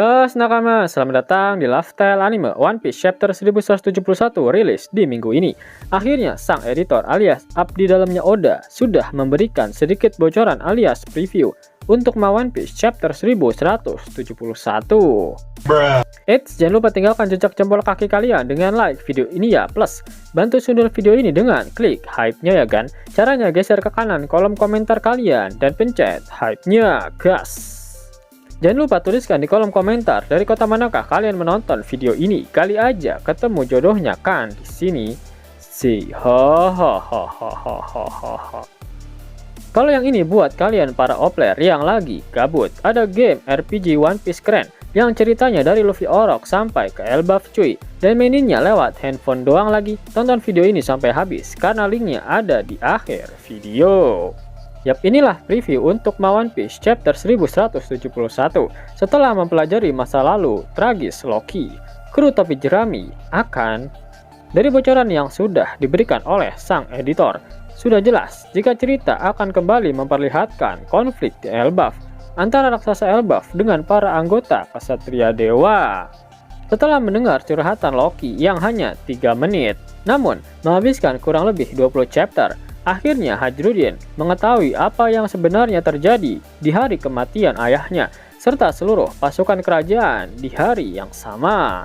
Yes, nakama, selamat datang di Lifestyle Anime One Piece Chapter 1171 rilis di minggu ini. Akhirnya, sang editor alias abdi dalamnya Oda sudah memberikan sedikit bocoran alias preview untuk One Piece Chapter 1171. Eits, jangan lupa tinggalkan jejak jempol kaki kalian dengan like video ini ya, plus bantu sundul video ini dengan klik hype-nya ya kan. Caranya geser ke kanan kolom komentar kalian dan pencet hype-nya, gas. Jangan lupa tuliskan di kolom komentar dari kota manakah kalian menonton video ini. Kali aja ketemu jodohnya kan di sini. Kalau yang ini buat kalian para oplayer yang lagi gabut, ada game RPG One Piece keren yang ceritanya dari Luffy Orok sampai ke Elbaf cuy, dan maininnya lewat handphone doang lagi. Tonton video ini sampai habis karena linknya ada di akhir video. Yap, inilah preview untuk One Piece Chapter 1171 setelah mempelajari masa lalu tragis Loki. Kru topi jerami akan dari bocoran yang sudah diberikan oleh sang editor. Sudah jelas jika cerita akan kembali memperlihatkan konflik di Elbaf antara raksasa Elbaf dengan para anggota Ksatria Dewa. Setelah mendengar curhatan Loki yang hanya 3 menit, namun menghabiskan kurang lebih 20 chapter, akhirnya Hajrudin mengetahui apa yang sebenarnya terjadi di hari kematian ayahnya, serta seluruh pasukan kerajaan di hari yang sama.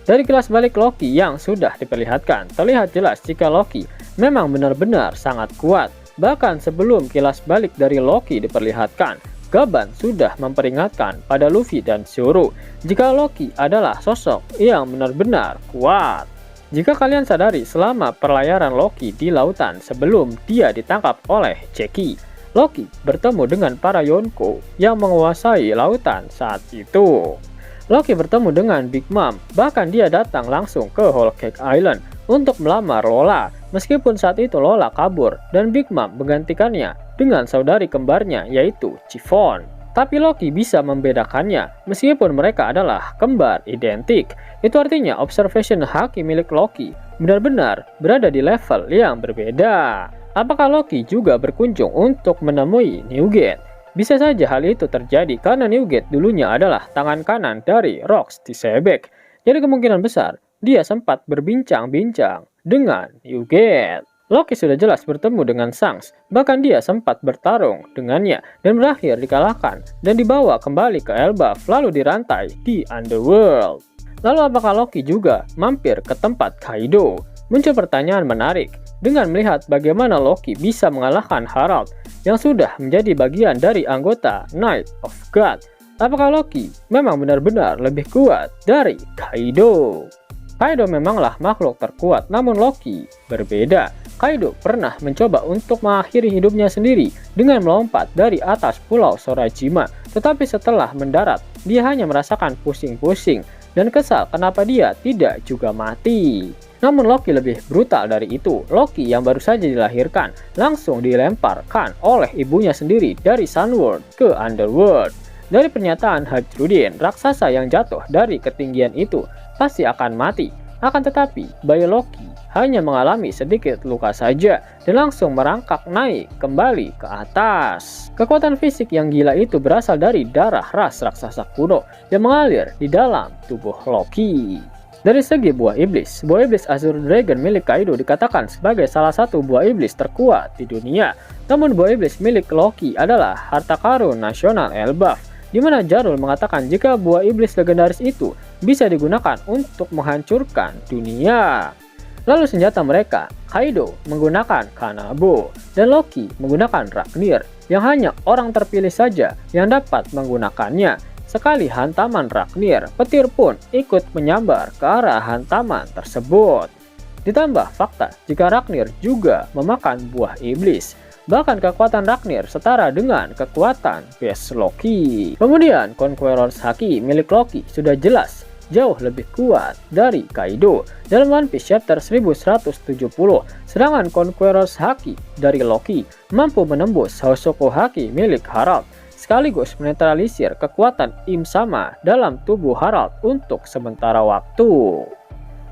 Dari kilas balik Loki yang sudah diperlihatkan, terlihat jelas jika Loki memang benar-benar sangat kuat. Bahkan sebelum kilas balik dari Loki diperlihatkan, Gaban sudah memperingatkan pada Luffy dan Zoro jika Loki adalah sosok yang benar-benar kuat. Jika kalian sadari selama perlayaran Loki di lautan sebelum dia ditangkap oleh Jackie, Loki bertemu dengan para Yonko yang menguasai lautan saat itu. Loki bertemu dengan Big Mom, bahkan dia datang langsung ke Whole Cake Island untuk melamar Lola, meskipun saat itu Lola kabur dan Big Mom menggantikannya dengan saudari kembarnya yaitu Chiffon. Tapi Loki bisa membedakannya meskipun mereka adalah kembar identik. Itu artinya observation haki milik Loki benar-benar berada di level yang berbeda. Apakah Loki juga berkunjung untuk menemui Newgate? Bisa saja hal itu terjadi karena Newgate dulunya adalah tangan kanan dari Rox di Sebek. Jadi kemungkinan besar dia sempat berbincang-bincang dengan Newgate. Loki sudah jelas bertemu dengan Shanks, bahkan dia sempat bertarung dengannya dan berakhir dikalahkan dan dibawa kembali ke Elbaf lalu dirantai di Underworld. Lalu apakah Loki juga mampir ke tempat Kaido? Muncul pertanyaan menarik dengan melihat bagaimana Loki bisa mengalahkan Harald yang sudah menjadi bagian dari anggota Knight of God. Apakah Loki memang benar-benar lebih kuat dari Kaido? Kaido memanglah makhluk terkuat, namun Loki berbeda. Kaido pernah mencoba untuk mengakhiri hidupnya sendiri dengan melompat dari atas pulau Sorajima, tetapi setelah mendarat, dia hanya merasakan pusing-pusing dan kesal kenapa dia tidak juga mati. Namun Loki lebih brutal dari itu. Loki yang baru saja dilahirkan langsung dilemparkan oleh ibunya sendiri dari Sunworld ke Underworld. Dari pernyataan Hajrudin, raksasa yang jatuh dari ketinggian itu pasti akan mati. Akan tetapi, bayi Loki hanya mengalami sedikit luka saja dan langsung merangkak naik kembali ke atas. Kekuatan fisik yang gila itu berasal dari darah ras raksasa kuno yang mengalir di dalam tubuh Loki. Dari segi buah iblis Azure Dragon milik Kaido dikatakan sebagai salah satu buah iblis terkuat di dunia. Namun buah iblis milik Loki adalah harta karun nasional Elbaf, di mana Jarul mengatakan jika buah iblis legendaris itu bisa digunakan untuk menghancurkan dunia. Lalu senjata mereka, Kaido menggunakan Kanabo dan Loki menggunakan Ragnir yang hanya orang terpilih saja yang dapat menggunakannya. Sekali hantaman Ragnir, petir pun ikut menyambar ke arah hantaman tersebut. Ditambah fakta jika Ragnir juga memakan buah iblis. Bahkan kekuatan Ragnir setara dengan kekuatan base Loki. Kemudian Conqueror's Haki milik Loki sudah jelas jauh lebih kuat dari Kaido. Dalam One Piece Chapter 1170, serangan Conqueror's Haki dari Loki mampu menembus Hosoku Haki milik Harald, sekaligus menetralisir kekuatan Im Sama dalam tubuh Harald untuk sementara waktu.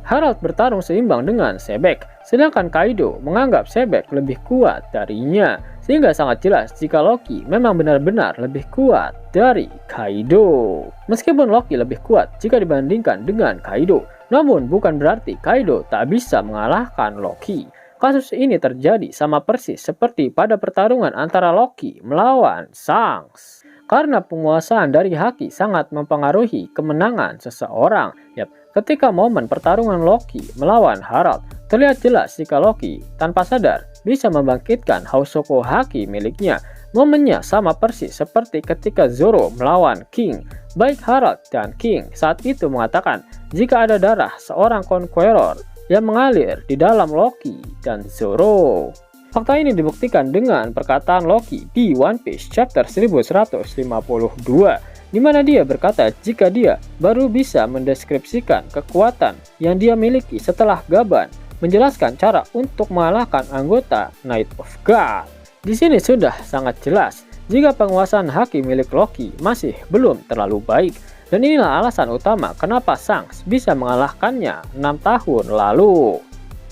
Harald bertarung seimbang dengan Sebek, sedangkan Kaido menganggap Sebek lebih kuat darinya, sehingga sangat jelas jika Loki memang benar-benar lebih kuat dari Kaido. Meskipun Loki lebih kuat jika dibandingkan dengan Kaido, namun bukan berarti Kaido tak bisa mengalahkan Loki. Kasus ini terjadi sama persis seperti pada pertarungan antara Loki melawan Shanks. Karena penguasaan dari haki sangat mempengaruhi kemenangan seseorang. Ketika momen pertarungan Loki melawan Harald, terlihat jelas jika Loki tanpa sadar bisa membangkitkan Hausoko haki miliknya. Momennya sama persis seperti ketika Zoro melawan King. Baik Harald dan King saat itu mengatakan jika ada darah seorang Conqueror yang mengalir di dalam Loki dan Zoro. Fakta ini dibuktikan dengan perkataan Loki di One Piece chapter 1152, di mana dia berkata jika dia baru bisa mendeskripsikan kekuatan yang dia miliki setelah Gaban menjelaskan cara untuk mengalahkan anggota Night of God. Di sini sudah sangat jelas jika penguasaan haki milik Loki masih belum terlalu baik, dan inilah alasan utama kenapa Shanks bisa mengalahkannya 6 tahun lalu.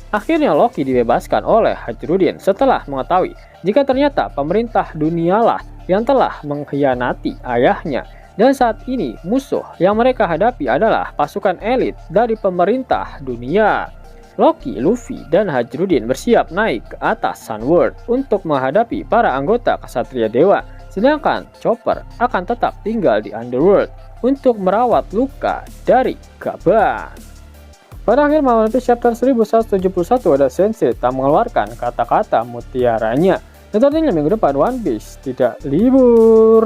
Akhirnya Loki dibebaskan oleh Hajrudin setelah mengetahui jika ternyata pemerintah dunialah yang telah mengkhianati ayahnya. Dan saat ini musuh yang mereka hadapi adalah pasukan elit dari pemerintah dunia. Loki, Luffy, dan Hajrudin bersiap naik ke atas Sunworld untuk menghadapi para anggota Ksatria Dewa. Sedangkan Chopper akan tetap tinggal di Underworld untuk merawat luka dari Gaban. Pada akhir One Piece chapter 1171 ada Sensei tak mengeluarkan kata-kata mutiaranya. Dan artinya minggu depan One Piece tidak libur.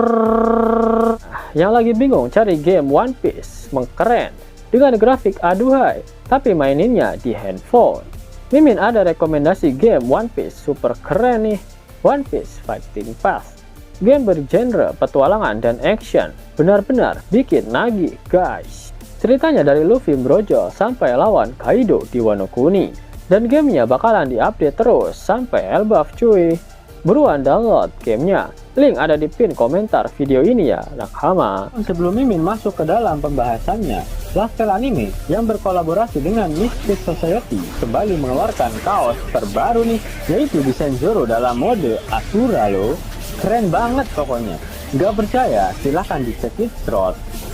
Yang lagi bingung cari game One Piece mengkeren dengan grafik aduhai tapi maininnya di handphone. Mimin ada rekomendasi game One Piece super keren nih. One Piece Fighting Path. Game bergenre petualangan dan action. Benar-benar bikin nagih guys. Ceritanya dari Luffy brojol sampai lawan Kaido di Wano Kuni. Dan gamenya bakalan diupdate terus sampai Elbaf cuy. Buruan download gamenya. Link ada di pin komentar video ini ya, nakama. Sebelum Mimin masuk ke dalam pembahasannya, Lastel Anime yang berkolaborasi dengan Mystic Society kembali mengeluarkan kaos terbaru nih, yaitu desain Zoro dalam mode Asura loh. Keren banget pokoknya. Gak percaya? Silahkan dicek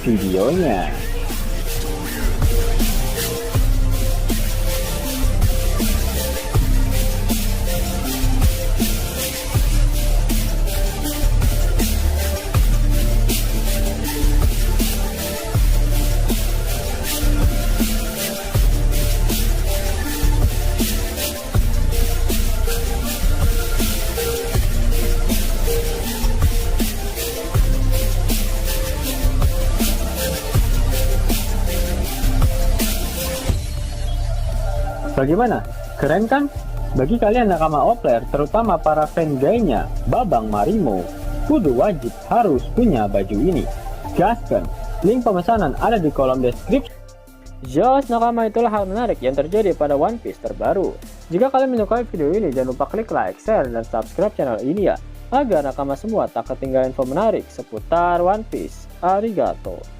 videonya. Bagaimana? Keren kan? Bagi kalian nakama Opler, terutama para fan gaynya Babang Marimo, kudu wajib harus punya baju ini. Gaskan, link pemesanan ada di kolom deskripsi. Jos nakama, itulah hal menarik yang terjadi pada One Piece terbaru. Jika kalian menyukai video ini, jangan lupa klik like, share, dan subscribe channel ini ya, agar nakama semua tak ketinggalan info menarik seputar One Piece. Arigato.